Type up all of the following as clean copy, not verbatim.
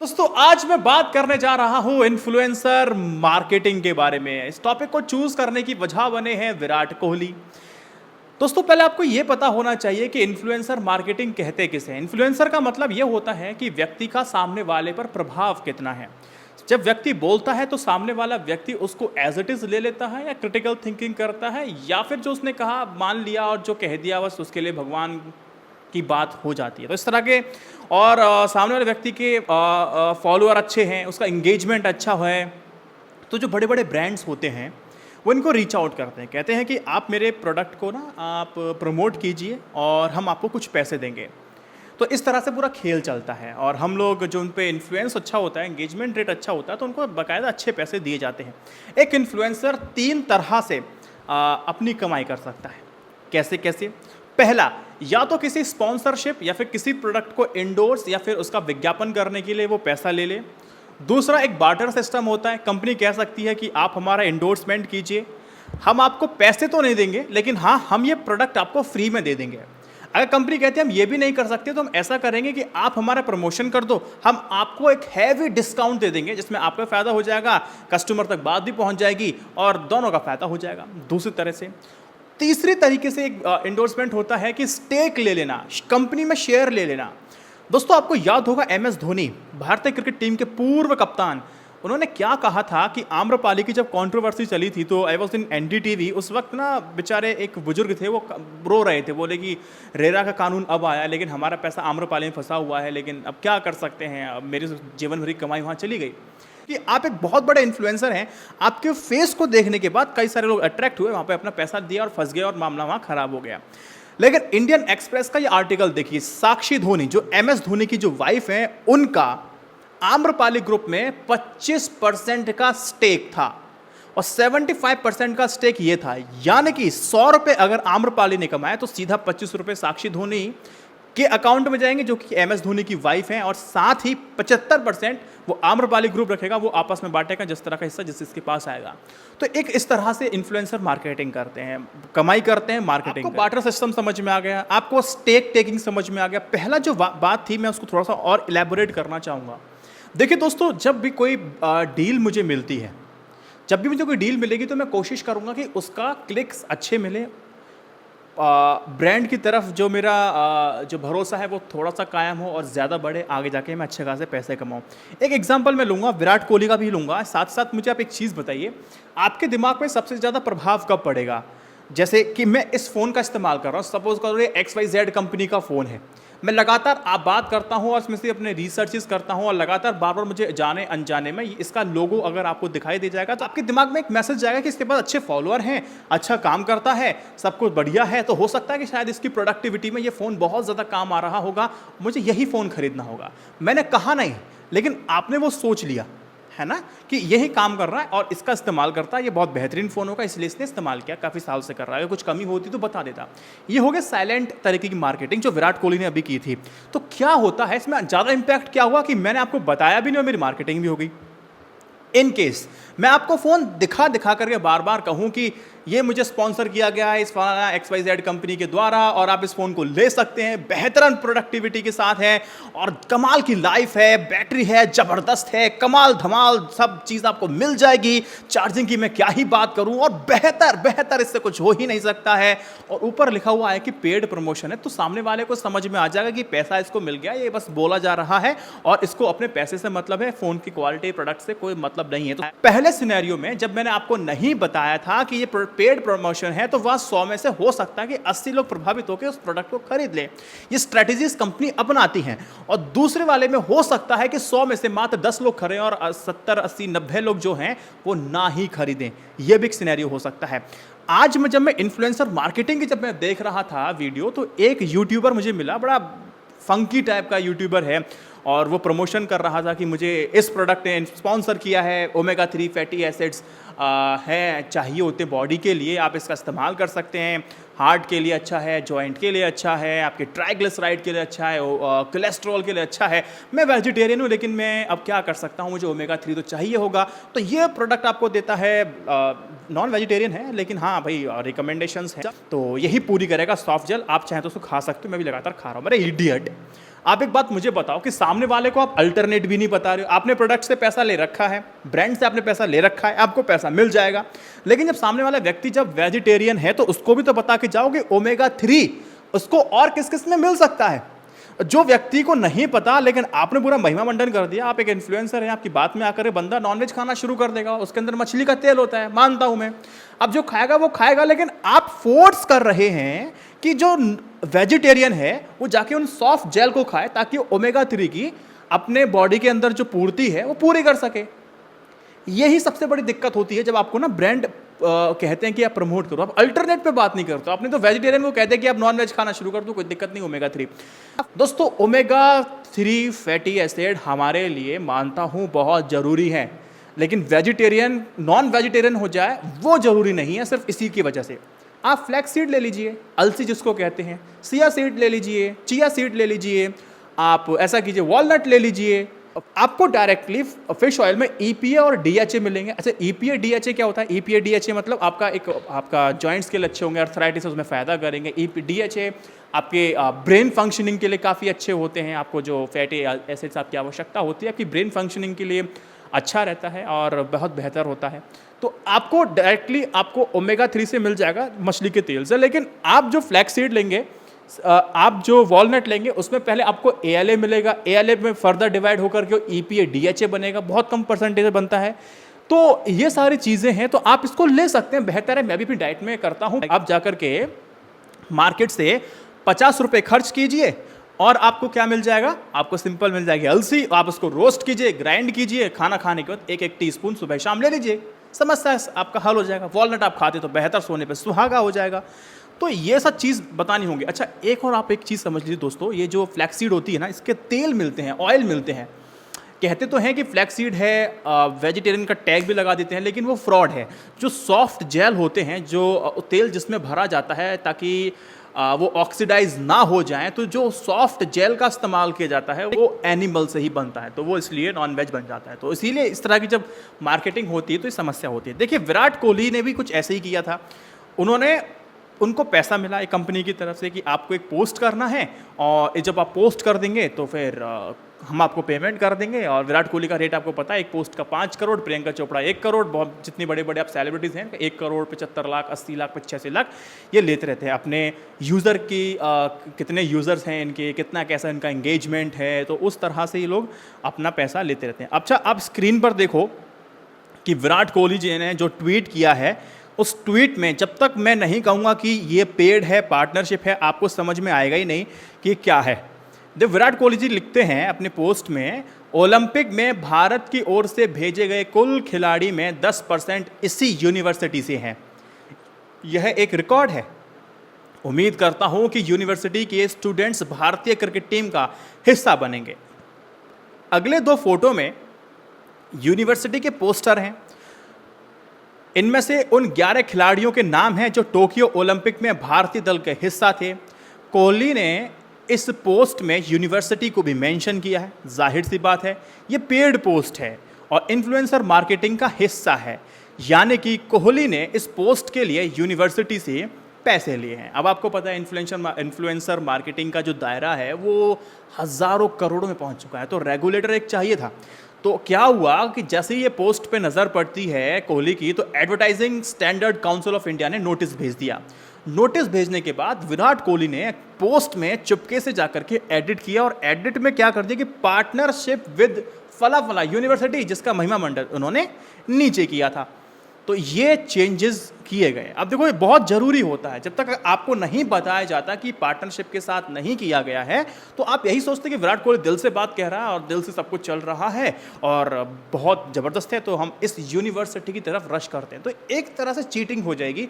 दोस्तों आज मैं बात करने जा रहा हूं इन्फ्लुएंसर मार्केटिंग के बारे में। इस टॉपिक को चूज करने की वजह बने हैं विराट कोहली। दोस्तों पहले आपको यह पता होना चाहिए कि इन्फ्लुएंसर मार्केटिंग कहते किसे हैं। इन्फ्लुएंसर का मतलब यह होता है कि व्यक्ति का सामने वाले पर प्रभाव कितना है। जब व्यक्ति बोलता है तो सामने वाला व्यक्ति उसको एज इट इज ले लेता है या क्रिटिकल थिंकिंग करता है, या फिर जो उसने कहा मान लिया और जो कह दिया बस उसके लिए भगवान की बात हो जाती है। तो इस तरह के और सामने वाले व्यक्ति के फॉलोअर अच्छे हैं, उसका इंगेजमेंट अच्छा है, तो जो बड़े बड़े ब्रांड्स होते हैं वो इनको रीच आउट करते हैं, कहते हैं कि आप मेरे प्रोडक्ट को ना आप प्रमोट कीजिए और हम आपको कुछ पैसे देंगे। तो इस तरह से पूरा खेल चलता है और हम लोग जो उन पे इन्फ्लुएंस अच्छा होता है, एंगेजमेंट रेट अच्छा होता है, तो उनको बाकायदा अच्छे पैसे दिए जाते हैं। एक इन्फ्लुएंसर 3 तरह से अपनी कमाई कर सकता है। कैसे कैसे? पहला, या तो किसी स्पॉन्सरशिप या फिर किसी प्रोडक्ट को इंडोर्स या फिर उसका विज्ञापन करने के लिए वो पैसा ले ले। दूसरा, एक बार्टर सिस्टम होता है। कंपनी कह सकती है कि आप हमारा इंडोर्समेंट कीजिए, हम आपको पैसे तो नहीं देंगे लेकिन हाँ हम ये प्रोडक्ट आपको फ्री में दे देंगे। अगर कंपनी कहती है हम ये भी नहीं कर सकते तो हम ऐसा करेंगे कि आप हमारा प्रमोशन कर दो, हम आपको एक हैवी डिस्काउंट दे देंगे जिसमें आपका फ़ायदा हो जाएगा, कस्टमर तक बात भी पहुंच जाएगी और दोनों का फ़ायदा हो जाएगा। दूसरी तरह से, तीसरी तरीके से एक इंडोर्समेंट होता है कि स्टेक ले लेना, कंपनी में शेयर ले लेना। दोस्तों आपको याद होगा MS धोनी, भारतीय क्रिकेट टीम के पूर्व कप्तान, उन्होंने क्या कहा था कि आम्रपाली की जब कंट्रोवर्सी चली थी तो आई वॉज इन NDTV, उस वक्त ना बेचारे एक बुजुर्ग थे, वो रो रहे थे, बोले कि रेरा का कानून अब आया लेकिन हमारा पैसा आम्रपाली में फंसा हुआ है, लेकिन अब क्या कर सकते हैं, अब मेरी जीवन भरी कमाई वहाँ चली गई। कि आप एक बहुत बड़े इन्फ्लुएंसर हैं, आपके फेस को देखने के बाद कई सारे लोग अट्रैक्ट हुए, वहाँ पे अपना पैसा दिया और फंस गए और मामला वहाँ खराब हो गया। लेकिन इंडियन एक्सप्रेस का ये आर्टिकल देखिए, साक्षी धोनी जो MS धोनी की जो वाइफ है, उनका आम्रपाली ग्रुप में 25% का स्टेक था और 75% का स्टेक ये था, यानी कि 100 रुपये अगर आम्रपाली ने कमाया तो सीधा 25 रुपये साक्षी धोनी के अकाउंट में जाएंगे जो कि MS धोनी की वाइफ है, और साथ ही 75% वो आम्रपाली ग्रुप रखेगा, वो आपस में बांटेगा जिस तरह का हिस्सा जिसके पास आएगा। तो एक इस तरह से इन्फ्लुएंसर मार्केटिंग करते हैं, कमाई करते हैं, मार्केटिंग। आपको बार्टर सिस्टम समझ में आ गया, आपको स्टेक टेकिंग समझ में आ गया। पहला जो बात थी मैं उसको थोड़ा सा और इलेबोरेट करना चाहूँगा। देखिए दोस्तों, जब भी कोई डील मुझे मिलती है, जब भी मुझे कोई डील मिलेगी तो मैं कोशिश करूँगा कि उसका क्लिक्स अच्छे मिले, ब्रांड की तरफ जो मेरा जो भरोसा है वो थोड़ा सा कायम हो और ज़्यादा बढ़े, आगे जाके मैं अच्छे खासे पैसे कमाऊँ। एक एग्जांपल मैं लूँगा, विराट कोहली का भी लूँगा। साथ साथ मुझे आप एक चीज़ बताइए, आपके दिमाग में सबसे ज़्यादा प्रभाव कब पड़ेगा? जैसे कि मैं इस फ़ोन का इस्तेमाल कर रहा हूँ, सपोज करो ये XYZ कंपनी का फ़ोन है, मैं लगातार आप बात करता हूँ और इसमें से अपने रिसर्चेस करता हूँ और लगातार बार बार मुझे जाने अनजाने में इसका लोगो अगर आपको दिखाई दे जाएगा तो आपके दिमाग में एक मैसेज जाएगा कि इसके पास अच्छे फॉलोअर हैं, अच्छा काम करता है, सब कुछ बढ़िया है, तो हो सकता है कि शायद इसकी प्रोडक्टिविटी में ये फ़ोन बहुत ज़्यादा काम आ रहा होगा, मुझे यही फ़ोन खरीदना होगा। मैंने कहा नहीं, लेकिन आपने वो सोच लिया है ना कि यही काम कर रहा है और इसका इस्तेमाल करता है, ये बहुत बेहतरीन फ़ोन होगा इसलिए इसने इस्तेमाल किया, काफ़ी साल से कर रहा है, कुछ कमी होती तो बता देता। ये हो गया साइलेंट तरीके की मार्केटिंग जो विराट कोहली ने अभी की थी। तो क्या होता है इसमें, ज़्यादा इंपैक्ट क्या हुआ कि मैंने आपको बताया भी नहीं और मेरी मार्केटिंग भी हो गई। इन केस मैं आपको फ़ोन दिखा दिखा करके बार बार कहूँ कि ये मुझे स्पॉन्सर किया गया है इस फलाना XYZ कंपनी के द्वारा और आप इस फ़ोन को ले सकते हैं, बेहतरीन प्रोडक्टिविटी के साथ है और कमाल की लाइफ है, बैटरी है ज़बरदस्त है, कमाल धमाल सब चीज़ आपको मिल जाएगी, चार्जिंग की मैं क्या ही बात करूं और बेहतर बेहतर इससे कुछ हो ही नहीं सकता है, और ऊपर लिखा हुआ है कि पेड प्रमोशन है, तो सामने वाले को समझ में आ जाएगा कि पैसा इसको मिल गया, ये बस बोला जा रहा है और इसको अपने पैसे से मतलब है, फ़ोन की क्वालिटी प्रोडक्ट से कोई मतलब नहीं है। तो पहले सिनेरियो में जब मैंने आपको नहीं बताया था कि ये पेड प्रमोशन है तो वह 100 में से हो सकता है कि 80 लोग प्रभावित होकर उस प्रोडक्ट को खरीद ले। ये स्ट्रेटेजीज कंपनी अपनाती हैं और दूसरे वाले में हो सकता है कि 100 में से मात्र 10 लोग खरीदें और 70 80 90 लोग जो हैं वो ना ही खरीदें। यह भी एक सिनेरियो हो सकता है। आज जब मैं इन्फ्लुएंसर मार्केटिंग की जब मैं देख रहा था वीडियो, तो एक यूट्यूबर मुझे मिला, बड़ा फंकी टाइप का यूट्यूबर है और वो प्रमोशन कर रहा था कि मुझे इस प्रोडक्ट ने स्पॉन्सर किया है, ओमेगा 3 फैटी एसिड्स हैं, चाहिए होते बॉडी के लिए, आप इसका इस्तेमाल कर सकते हैं, हार्ट के लिए अच्छा है, जॉइंट के लिए अच्छा है, आपके ट्राइग्लिसराइड के लिए अच्छा है, कोलेस्ट्रॉल के लिए अच्छा है। मैं वेजिटेरियन हूँ लेकिन मैं अब क्या कर सकता हूँ, मुझे ओमेगा 3 तो चाहिए होगा, तो ये प्रोडक्ट आपको देता है, नॉन वेजिटेरियन है लेकिन हाँ भाई रिकमेंडेशंस है, तो यही पूरी करेगा। सॉफ्ट जेल आप चाहें तो उसको खा सकते हो, मैं भी लगातार खा रहा हूँ। मेरे इडियट आप एक बात मुझे बताओ कि सामने वाले को आप अल्टरनेट भी नहीं बता रहे हो, आपने प्रोडक्ट से पैसा ले रखा है, ब्रांड से आपने पैसा ले रखा है, आपको पैसा मिल जाएगा, लेकिन जब सामने वाला व्यक्ति जब वेजिटेरियन है तो उसको भी तो बता के जाओ कि ओमेगा 3 उसको और किस किस में मिल सकता है। जो व्यक्ति को नहीं पता, लेकिन आपने पूरा महिमा मंडन कर दिया, आप एक इन्फ्लुएंसर हैं, आपकी बात में आकर बंदा नॉनवेज खाना शुरू कर देगा, उसके अंदर मछली का तेल होता है, मानता हूं मैं, अब जो खाएगा वो खाएगा, लेकिन आप फोर्स कर रहे हैं कि जो वेजिटेरियन है वो जाके उन सॉफ्ट जेल को खाए ताकि ओमेगा 3 की अपने बॉडी के अंदर जो पूर्ति है वो पूरी कर सके। यही सबसे बड़ी दिक्कत होती है जब आपको ना ब्रांड कहते हैं कि आप प्रमोट करो, आप अल्टरनेट पे बात नहीं करते। आपने तो वेजिटेरियन को कहते हैं कि आप नॉन वेज खाना शुरू कर दो, कोई दिक्कत नहीं, ओमेगा 3। दोस्तों ओमेगा 3 फैटी एसिड हमारे लिए मानता हूं बहुत जरूरी है, लेकिन वेजिटेरियन नॉन वेजिटेरियन हो जाए वो जरूरी नहीं है। सिर्फ इसी की वजह से आप फ्लैक्स सीड ले लीजिए, अलसी जिसको कहते हैं, सिया सीड ले लीजिए, चिया सीड ले लीजिए, आप ऐसा कीजिए वॉलनट ले लीजिए, आपको डायरेक्टली फिश ऑयल में EPA और DHA मिलेंगे। अच्छा EPA DHA क्या होता है? EPA DHA मतलब आपका जॉइंट्स के लिए अच्छे होंगे, अर्थराइटिस उसमें फ़ायदा करेंगे। DHA आपके ब्रेन फंक्शनिंग के लिए काफ़ी अच्छे होते हैं, आपको जो फैटी एसिड्स आपकी आवश्यकता होती है आपकी ब्रेन फंक्शनिंग के लिए अच्छा रहता है और बहुत बेहतर होता है। तो आपको डायरेक्टली आपको ओमेगा 3 से मिल जाएगा मछली के तेल से, लेकिन आप जो फ्लैक्स सीड लेंगे, आप जो वॉलनट लेंगे उसमें पहले आपको ALA मिलेगा, ALA में फर्दर डिवाइड होकर के EPA DHA बनेगा, बहुत कम परसेंटेज बनता है। तो ये सारी चीज़ें हैं, तो आप इसको ले सकते हैं, बेहतर है। मैं भी अपनी डाइट में करता हूँ। आप जाकर के मार्केट से 50 रुपये खर्च कीजिए और आपको क्या मिल जाएगा? आपको सिंपल मिल जाएगी अलसी, आप उसको रोस्ट कीजिए, ग्राइंड कीजिए, खाना खाने के बाद 1-1 टीस्पून सुबह शाम ले लीजिए, समस्या आपका हल हो जाएगा। वॉलनट आप खाते तो बेहतर, सोने पे सुहागा हो जाएगा। तो ये सब चीज़ बतानी होंगी। अच्छा एक और आप एक चीज़ समझ लीजिए दोस्तों, ये जो फ्लैक्सीड होती है ना, इसके तेल मिलते हैं, ऑयल मिलते हैं। कहते तो हैं कि फ्लैक्सीड है, वेजिटेरियन का टैग भी लगा देते हैं, लेकिन वो फ्रॉड है। जो सॉफ्ट जेल होते हैं, जो तेल जिसमें भरा जाता है ताकि वो ऑक्सीडाइज ना हो जाए, तो जो सॉफ्ट जेल का इस्तेमाल किया जाता है वो एनिमल से ही बनता है, तो वो इसलिए नॉन वेज बन जाता है। तो इसीलिए इस तरह की जब मार्केटिंग होती है तो ये समस्या होती है। देखिए विराट कोहली ने भी कुछ ऐसे ही किया था। उनको पैसा मिला एक कंपनी की तरफ से कि आपको एक पोस्ट करना है और जब आप पोस्ट कर देंगे तो फिर हम आपको पेमेंट कर देंगे। और विराट कोहली का रेट आपको पता है, एक पोस्ट का 5 करोड़, प्रियंका चोपड़ा 1 करोड़, बहुत जितने बड़े बड़े आप सेलिब्रिटीज़ हैं 1 करोड़ 75 लाख 80 लाख 85 लाख ये लेते रहते हैं। अपने यूज़र की कितने यूज़र्स हैं इनके, कितना कैसा इनका एंगेजमेंट है, तो उस तरह से ये लोग अपना पैसा लेते रहते हैं। अच्छा आप स्क्रीन पर देखो कि विराट कोहली जी ने जो ट्वीट किया है, उस ट्वीट में जब तक मैं नहीं कहूँगा कि ये पेड है, पार्टनरशिप है, आपको समझ में आएगा ही नहीं कि क्या है। जब विराट कोहली जी लिखते हैं अपने पोस्ट में, ओलंपिक में भारत की ओर से भेजे गए कुल खिलाड़ी में 10% इसी यूनिवर्सिटी से हैं। यह एक रिकॉर्ड है। उम्मीद करता हूं कि यूनिवर्सिटी के स्टूडेंट्स भारतीय क्रिकेट टीम का हिस्सा बनेंगे। अगले 2 फोटो में यूनिवर्सिटी के पोस्टर हैं। इनमें से उन 11 खिलाड़ियों के नाम हैं जो टोक्यो ओलंपिक में भारतीय दल के हिस्सा थे। कोहली ने इस पोस्ट में यूनिवर्सिटी को भी मेंशन किया है। जाहिर सी बात है ये पेड पोस्ट है और इन्फ्लुएंसर मार्केटिंग का हिस्सा है, यानी कि कोहली ने इस पोस्ट के लिए यूनिवर्सिटी से पैसे लिए हैं। अब आपको पता है इन्फ्लुएंसर मार्केटिंग का जो दायरा है वो हज़ारों करोड़ों में पहुंच चुका है, तो रेगुलेटर एक चाहिए था। तो क्या हुआ कि जैसे ही ये पोस्ट पे नज़र पड़ती है कोहली की, तो advertising standard council of India ने नोटिस भेज दिया। नोटिस भेजने के बाद विराट कोहली ने पोस्ट में चुपके से जाकर के एडिट किया और एडिट में क्या कर दिया कि पार्टनरशिप विद फला फला यूनिवर्सिटी, जिसका महिमा मंडल उन्होंने नीचे किया था। तो ये चेंजेस किए गए। अब देखो ये बहुत ज़रूरी होता है, जब तक आपको नहीं बताया जाता कि पार्टनरशिप के साथ नहीं किया गया है तो आप यही सोचते कि विराट कोहली दिल से बात कह रहा है और दिल से सब कुछ चल रहा है और बहुत ज़बरदस्त है, तो हम इस यूनिवर्सिटी की तरफ रश करते हैं। तो एक तरह से चीटिंग हो जाएगी।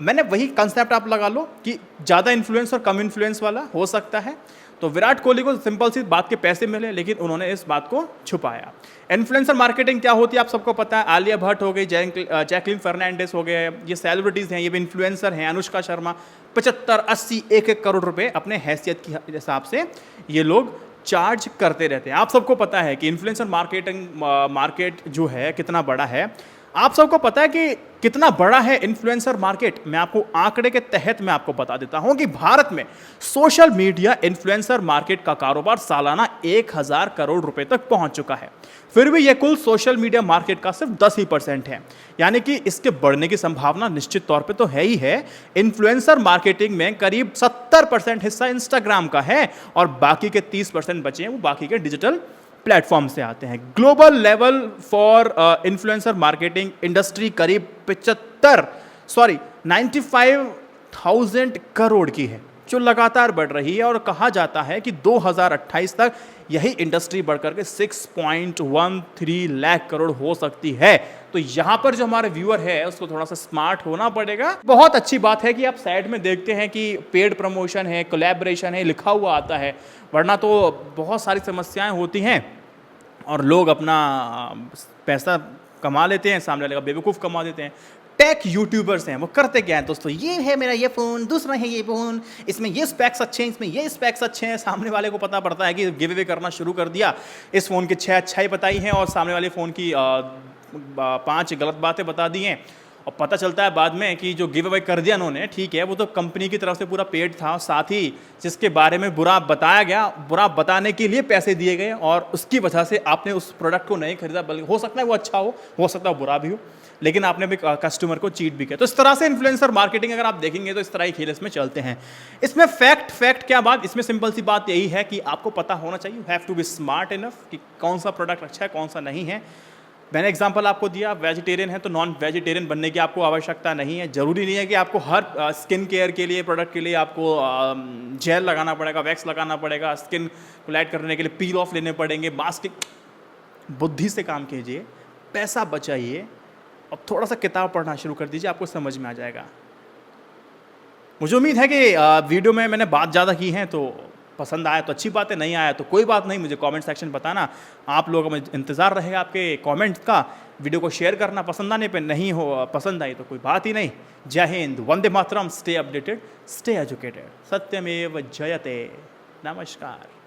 मैंने वही कंसेप्ट आप लगा लो कि ज़्यादा इन्फ्लुएंस और कम इन्फ्लुएंस वाला हो सकता है। तो विराट कोहली को सिंपल सी बात के पैसे मिले, लेकिन उन्होंने इस बात को छुपाया। इन्फ्लुएंसर मार्केटिंग क्या होती है आप सबको पता है। आलिया भट्ट हो गई, जैकलिन फर्नांडिस हो गए, ये सेलिब्रिटीज़ हैं, ये भी इन्फ्लुएंसर हैं। अनुष्का शर्मा 75, 80, 1-1 करोड़ रुपए अपने हैसियत के हिसाब से ये लोग चार्ज करते रहते हैं। आप सबको पता है कि इन्फ्लुएंसर मार्केट जो है कितना बड़ा है। आप सबको पता है कि कितना बड़ा है इन्फ्लुएंसर मार्केट? मैं आपको आंकड़े के तहत मैं आपको बता देता हूं कि भारत में सोशल मीडिया इन्फ्लुएंसर मार्केट का कारोबार सालाना 1000 करोड़ रुपए तक पहुंच चुका है। फिर भी यह कुल सोशल मीडिया मार्केट का सिर्फ 10% है, यानी कि इसके बढ़ने की संभावना निश्चित तौर पे तो है ही है। इन्फ्लुएंसर मार्केटिंग में करीब 70% हिस्सा इंस्टाग्राम का है और बाकी के 30% बचे हैं वो बाकी के डिजिटल प्लेटफॉर्म से आते हैं। Global level for influencer marketing industry करीब 95,000 करोड़ की है, जो लगातार बढ़ रही है और कहा जाता है कि 2028 तक यही इंडस्ट्री बढ़कर के 6.13 लाख करोड़ हो सकती है। तो यहां पर जो हमारे व्यूअर है उसको थोड़ा सा स्मार्ट होना पड़ेगा। बहुत अच्छी बात है कि आप साइड में देखते हैं कि पेड प्रमोशन है, कोलैबोरेशन है, लिखा हुआ आता है, वरना तो बहुत सारी समस्याएं होती हैं और लोग अपना पैसा कमा लेते हैं, सामने वाले का बेवकूफ़ कमा देते हैं। टेक यूट्यूबर्स हैं, वो करते क्या है दोस्तों, ये है मेरा ये फ़ोन, दूसरा है ये फ़ोन, इसमें ये स्पेक्स अच्छे हैं, इसमें ये स्पेक्स अच्छे हैं। सामने वाले को पता पड़ता है कि गिव अवे करना शुरू कर दिया, इस फ़ोन के 6 अच्छाई बताई हैं और सामने वाले फ़ोन की 5 गलत बातें बता दी हैं। और पता चलता है बाद में कि जो गिव अवे कर दिया उन्होंने, ठीक है, वो तो कंपनी की तरफ से पूरा पेड था, साथ ही जिसके बारे में बुरा बताया गया, बुरा बताने के लिए पैसे दिए गए और उसकी वजह से आपने उस प्रोडक्ट को नहीं खरीदा, बल्कि हो सकता है वो अच्छा हो सकता है वो बुरा भी हो, लेकिन आपने भी कस्टमर को चीट भी किया। तो इस तरह से इन्फ्लुएंसर मार्केटिंग अगर आप देखेंगे तो इस तरह ही खेल इसमें चलते हैं। इसमें फैक्ट क्या बात, इसमें सिंपल सी बात यही है कि आपको पता होना चाहिए, you have to be smart enough कि कौन सा प्रोडक्ट अच्छा है, कौन सा नहीं है। मैंने एग्जांपल आपको दिया, वेजिटेरियन है तो नॉन वेजिटेरियन बनने की आपको आवश्यकता नहीं है। जरूरी नहीं है कि आपको हर स्किन केयर के लिए, प्रोडक्ट के लिए आपको जेल लगाना पड़ेगा, वैक्स लगाना पड़ेगा, स्किन को लाइट करने के लिए पील ऑफ लेने पड़ेंगे, मास्क। बुद्धि से काम कीजिए, पैसा बचाइए और थोड़ा सा किताब पढ़ना शुरू कर दीजिए, आपको समझ में आ जाएगा। मुझे उम्मीद है कि वीडियो में मैंने बात ज़्यादा की है, तो पसंद आया तो अच्छी बात है, नहीं आया तो कोई बात नहीं, मुझे कमेंट सेक्शन बताना। आप लोगों में इंतज़ार रहेगा आपके कमेंट का। वीडियो को शेयर करना, पसंद आने पे नहीं हो, पसंद आई तो कोई बात ही नहीं। जय Hind, Vande Mataram, stay updated, stay educated, सत्यमेव जयते। नमस्कार।